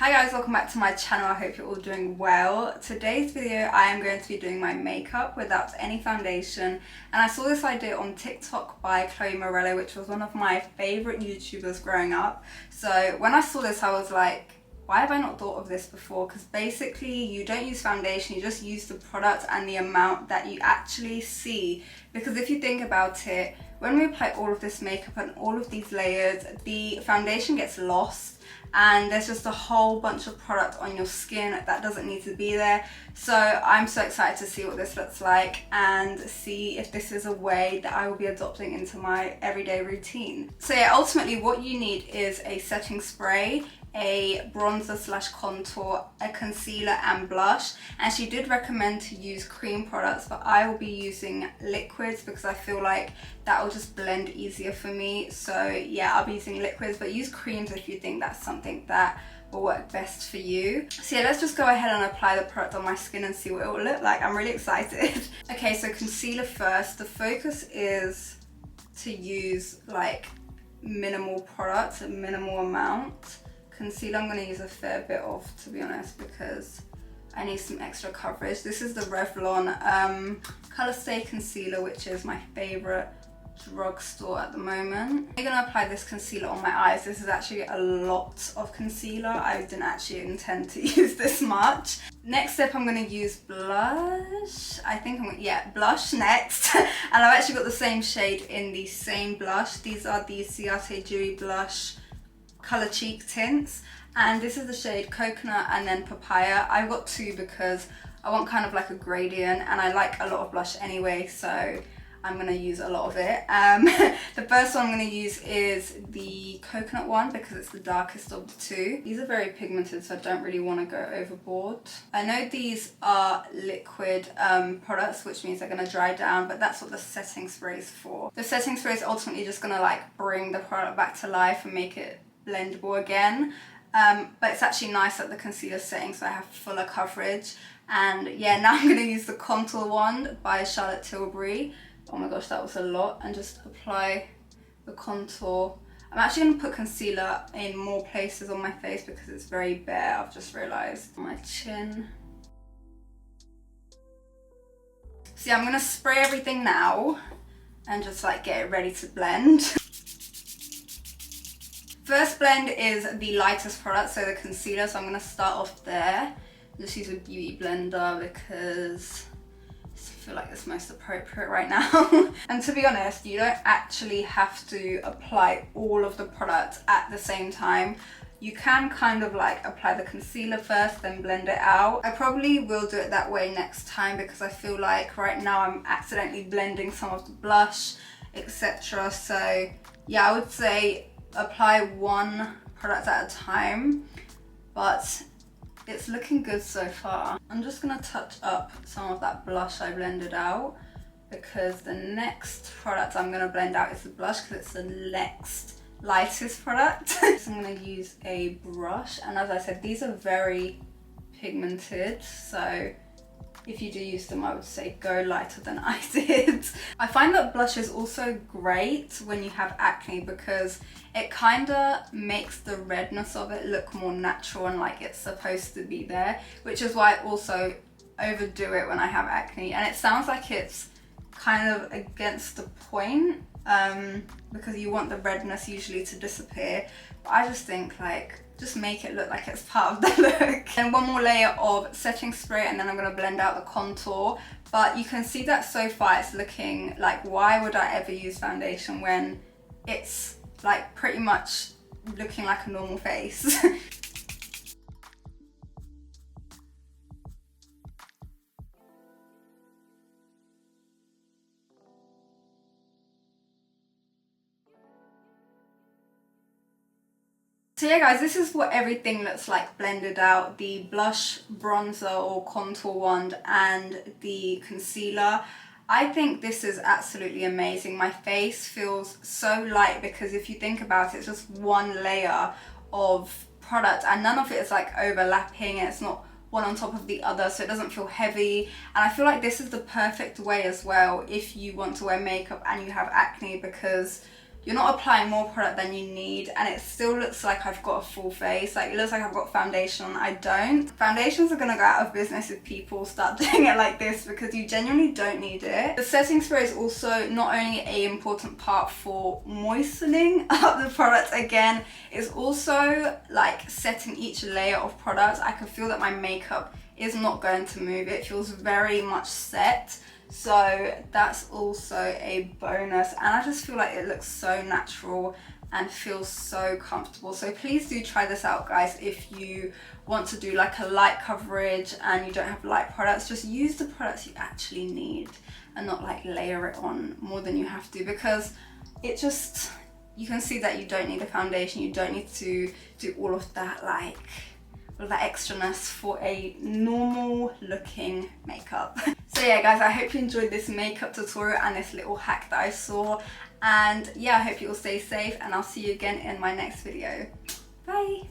Hi guys, welcome back to my channel. I hope you're all doing well. Today's video I am going to be doing my makeup without any foundation, and I saw this idea on TikTok by Chloe Morello, which was one of my favorite YouTubers growing up. So when I saw this I was like, why have I not thought of this before? Because basically you don't use foundation, you just use the product and the amount that you actually see. Because if you think about it, when we apply all of this makeup and all of these layers, the foundation gets lost and there's just a whole bunch of product on your skin that doesn't need to be there. So I'm so excited to see what this looks like and see if this is a way that I will be adopting into my everyday routine. So yeah, ultimately what you need is a setting spray, a bronzer slash contour, a concealer and blush. And she did recommend to use cream products, but I will be using liquids because I feel like that will just blend easier for me. So yeah, I'll be using liquids, but use creams if you think that's something that will work best for you. So yeah, let's just go ahead and apply the product on my skin and see what it will look like. I'm really excited. Okay, so concealer first. The focus is to use like minimal product, a minimal amount. Concealer I'm going to use a fair bit of, to be honest, because I need some extra coverage. This is the Revlon Color Stay Concealer, which is my favourite drugstore at the moment. I'm going to apply this concealer on my eyes. This is actually a lot of concealer. I didn't actually intend to use this much. Next step, I'm going to use blush. I think blush next. And I've actually got the same shade in the same blush. These are the Ciate Dewy Blush Color Cheek tints, and this is the shade Coconut and then Papaya. I've got two because I want kind of like a gradient, and I like a lot of blush anyway, so I'm going to use a lot of it. The first one I'm going to use is the Coconut one because it's the darkest of the two. These are very pigmented, so I don't really want to go overboard. I know these are liquid products, which means they're going to dry down, but that's what the setting spray is for. The setting spray is ultimately just going to like bring the product back to life and make it blendable again, but it's actually nice that the concealer's setting so I have fuller coverage. And yeah, now I'm going to use the contour wand by Charlotte Tilbury. Oh my gosh, that was a lot. And just apply the contour. I'm actually going to put concealer in more places on my face because it's very bare, I've just realised. On my chin. So yeah, I'm going to spray everything now and just like get it ready to blend. First blend is the lightest product, so the concealer, so I'm going to start off there. Just use a beauty blender because I feel like it's most appropriate right now. And to be honest, you don't actually have to apply all of the product at the same time. You can kind of like apply the concealer first, then blend it out. I probably will do it that way next time because I feel like right now I'm accidentally blending some of the blush, etc. So yeah, I would say apply one product at a time, but it's looking good so far. I'm just gonna touch up some of that blush I blended out because the next product I'm gonna blend out is the blush because it's the next lightest product. So I'm gonna use a brush, and as I said, these are very pigmented, so if you do use them, I would say go lighter than I did. I find that blush is also great when you have acne because it kind of makes the redness of it look more natural and like it's supposed to be there, which is why I also overdo it when I have acne. And it sounds like it's kind of against the point because you want the redness usually to disappear. But I just think like, just make it look like it's part of the look. And one more layer of setting spray, and then I'm going to blend out the contour. But you can see that so far it's looking like, why would I ever use foundation when it's like pretty much looking like a normal face. So yeah guys, this is what everything looks like blended out. The blush, bronzer or contour wand and the concealer. I think this is absolutely amazing. My face feels so light because if you think about it, it's just one layer of product and none of it is like overlapping, and it's not one on top of the other, so it doesn't feel heavy. And I feel like this is the perfect way as well if you want to wear makeup and you have acne, because you're not applying more product than you need, and it still looks like I've got a full face. Like, it looks like I've got foundation on. I don't. Foundations are gonna go out of business if people start doing it like this, because you genuinely don't need it. The setting spray is also not only an important part for moistening up the product again, it's also like setting each layer of product. I can feel that my makeup is not going to move. It feels very much set. So that's also a bonus, and I just feel like it looks so natural and feels so comfortable. So please do try this out, guys. If you want to do like a light coverage and you don't have light products, just use the products you actually need and not like layer it on more than you have to, because it just, you can see that you don't need a foundation. You don't need to do all of that, like all of that extraness for a normal looking makeup. So yeah, guys, I hope you enjoyed this makeup tutorial and this little hack that I saw. And yeah, I hope you all stay safe, and I'll see you again in my next video. Bye.